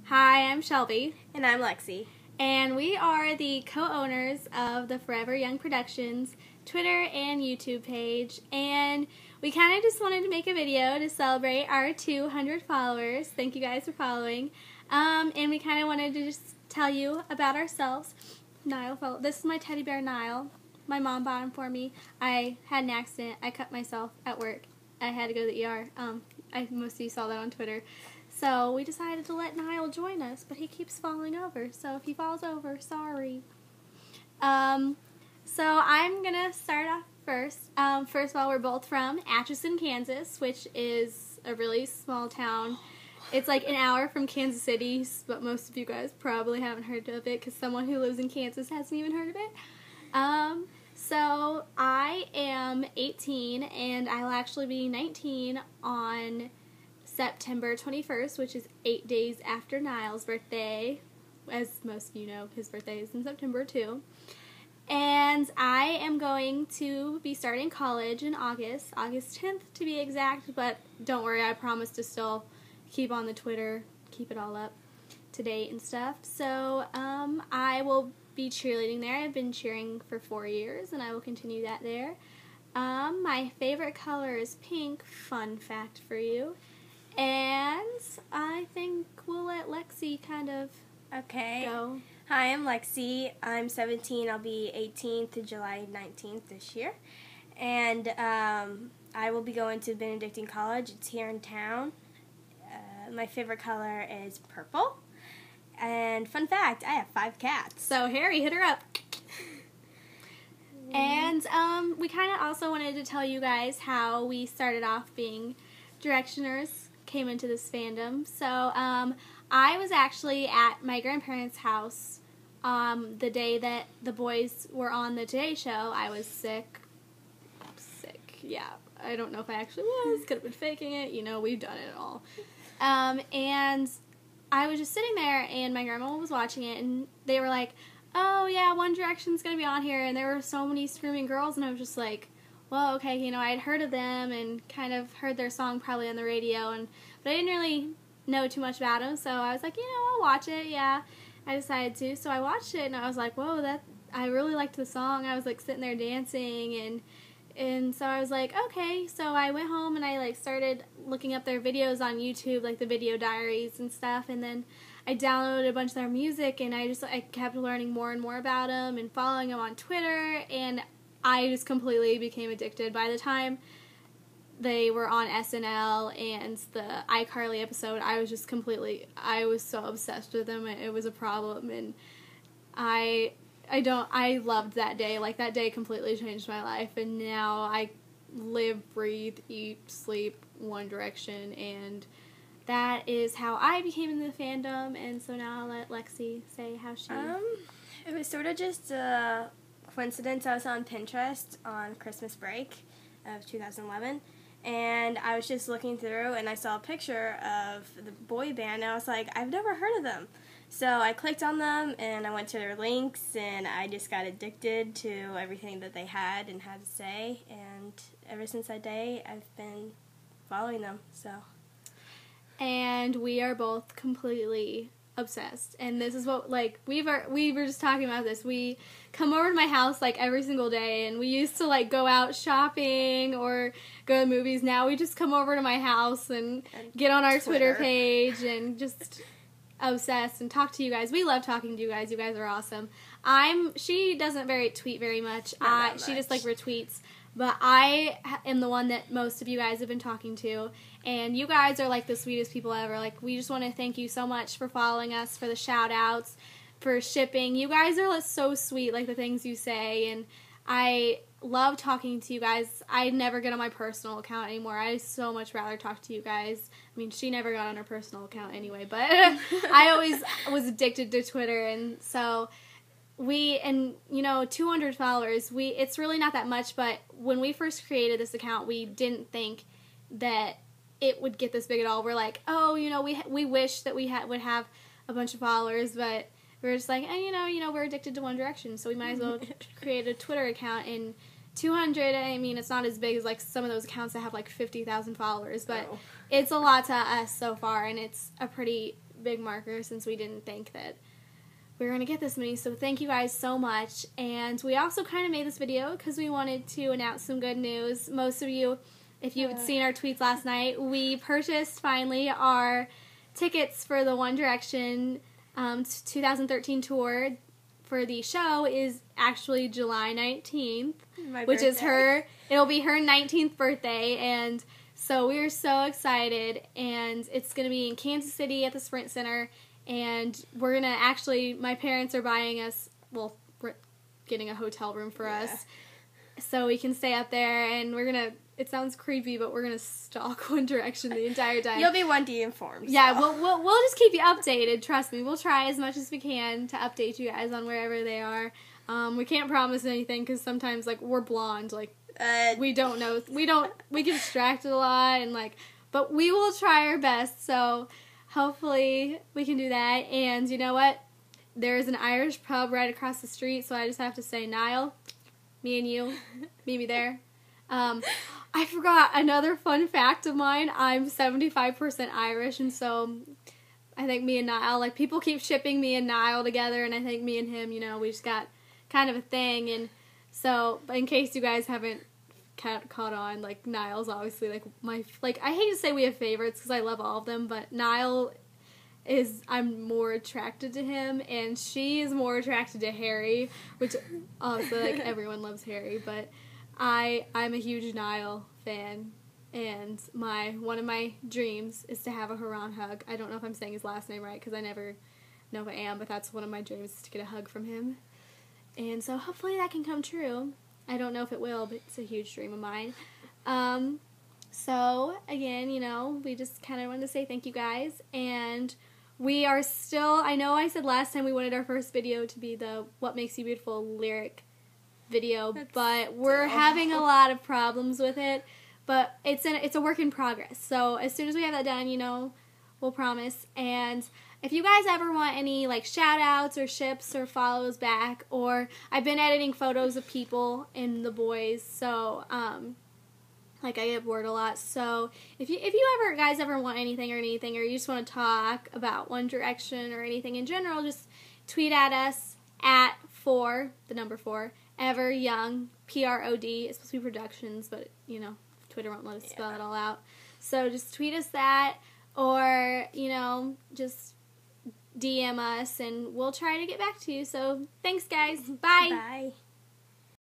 Hi, I'm Shelby. And I'm Lexi. And we are the co-owners of the Forever Young Productions Twitter and YouTube page. And we kind of just wanted to make a video to celebrate our 200 followers. Thank you guys for following. And we kind of wanted to just tell you about ourselves. This is my teddy bear, Nile. My mom bought him for me. I had an accident. I cut myself at work. I had to go to the ER. Most of you saw that on Twitter. So we decided to let Nile join us, but he keeps falling over. So if he falls over, sorry. So I'm going to start off first. First of all, we're both from Atchison, Kansas, which is a really small town. It's like an hour from Kansas City, but most of you guys probably haven't heard of it because someone who lives in Kansas hasn't even heard of it. So I am 18, and I'll actually be 19 on September 21st, which is 8 days after Nile's birthday. As most of you know, his birthday is in September too. And I am going to be starting college in August 10th to be exact, but don't worry, I promise to still keep on the Twitter, keep it all up to date and stuff. So I will be cheerleading there. I've been cheering for 4 years, and I will continue that there. My favorite color is pink, fun fact for you. And I think we'll let Lexi kind of go. Hi, I'm Lexi. I'm 17. I'll be 18th to July 19th this year. And I will be going to Benedictine College. It's here in town. My favorite color is purple. And fun fact, I have 5 cats. So Harry, hit her up. And we kind of also wanted to tell you guys how we started off being directioners, came into this fandom. So I was actually at my grandparents' house the day that the boys were on the Today Show. I was sick, yeah. I don't know if I actually was, could have been faking it, you know, we've done it all. And I was just sitting there, and my grandma was watching it, and they were like, oh yeah, One Direction's gonna be on here, and there were so many screaming girls, and I was just like, well, okay, you know, I had heard of them and kind of heard their song probably on the radio, but I didn't really know too much about them, so I was like, you know, I'll watch it, yeah. I decided to, so I watched it, and I was like, whoa, I really liked the song. I was, like, sitting there dancing, and so I was like, okay, so I went home, and I, like, started looking up their videos on YouTube, like the video diaries and stuff, and then I downloaded a bunch of their music, and I kept learning more and more about them and following them on Twitter, and I just completely became addicted. By the time they were on SNL and the iCarly episode, I was so obsessed with them. It was a problem, and I loved that day. Like, that day completely changed my life, and now I live, breathe, eat, sleep One Direction, and that is how I became in the fandom. And so now I'll let Lexi say how she... It was sort of just a coincidence. I was on Pinterest on Christmas break of 2011, and I was just looking through, and I saw a picture of the boy band, and I was like, I've never heard of them. So I clicked on them, and I went to their links, and I just got addicted to everything that they had and had to say, and ever since that day, I've been following them, so... And we are both completely obsessed. And this is what, like, we were just talking about this. We come over to my house, like, every single day, and we used to, like, go out shopping or go to the movies. Now we just come over to my house and get on our Twitter page and just obsessed and talk to you guys. We love talking to you guys. You guys are awesome. She doesn't tweet very much. She just, like, retweets. But I am the one that most of you guys have been talking to, and you guys are, like, the sweetest people ever. Like, we just want to thank you so much for following us, for the shout-outs, for shipping. You guys are, like, so sweet, like, the things you say, and I love talking to you guys. I never get on my personal account anymore. I so much rather talk to you guys. I mean, she never got on her personal account anyway, but I always was addicted to Twitter, and so... 200 followers, it's really not that much, but when we first created this account, we didn't think that it would get this big at all. We're like, oh, you know, we wish that we would have a bunch of followers, but we're just like, we're addicted to One Direction, so we might as well create a Twitter account. And 200, I mean, it's not as big as, like, some of those accounts that have, like, 50,000 followers, but it's a lot to us so far, and it's a pretty big marker since we didn't think that we were going to get this many. So thank you guys so much. And we also kind of made this video because we wanted to announce some good news. Most of you, if you had seen our tweets last night, we purchased finally our tickets for the One Direction 2013 tour. For the show is actually July 19th, which is it'll be her 19th birthday, and so we're so excited, and it's going to be in Kansas City at the Sprint Center, and we're going to actually, my parents are buying us, we're getting a hotel room for us, so we can stay up there, and we're going to, it sounds creepy, but we're going to stalk One Direction the entire time. You'll be 1D informed. Yeah, so. we'll just keep you updated, trust me. We'll try as much as we can to update you guys on wherever they are. We can't promise anything because sometimes, like, we're blonde, like, we don't know. We get distracted a lot, and, like, but we will try our best, so hopefully we can do that. And you know what? There's an Irish pub right across the street, so I just have to say, Niall, me and you, meet me there. I forgot another fun fact of mine. I'm 75% Irish, and so I think me and Niall, like, people keep shipping me and Niall together, and I think me and him, you know, we just got kind of a thing. And so, in case you guys haven't caught on, like, Niall's obviously, like, I hate to say we have favorites because I love all of them, but Niall I'm more attracted to him, and she is more attracted to Harry, which obviously, like, everyone loves Harry, but I'm a huge Niall fan, and one of my dreams is to have a Haran hug. I don't know if I'm saying his last name right because I never know if I am, but that's one of my dreams, is to get a hug from him. And so hopefully that can come true. I don't know if it will, but it's a huge dream of mine. So again, you know, we just kind of wanted to say thank you guys, and we are still, I know I said last time we wanted our first video to be the What Makes You Beautiful lyric video, but we're having a lot of problems with it, but it's a work in progress, so as soon as we have that done, you know, we'll promise. And if you guys ever want any, like, shout outs or ships or follows back, or I've been editing photos of people and the boys, so like, I get bored a lot, so if you guys ever want anything, or you just want to talk about One Direction or anything in general, just tweet at us at 4 Ever Young, PROD. It's supposed to be Productions, but, you know, Twitter won't let us spell it all out. So just tweet us that, or, you know, just DM us, and we'll try to get back to you. So thanks, guys. Bye. Bye.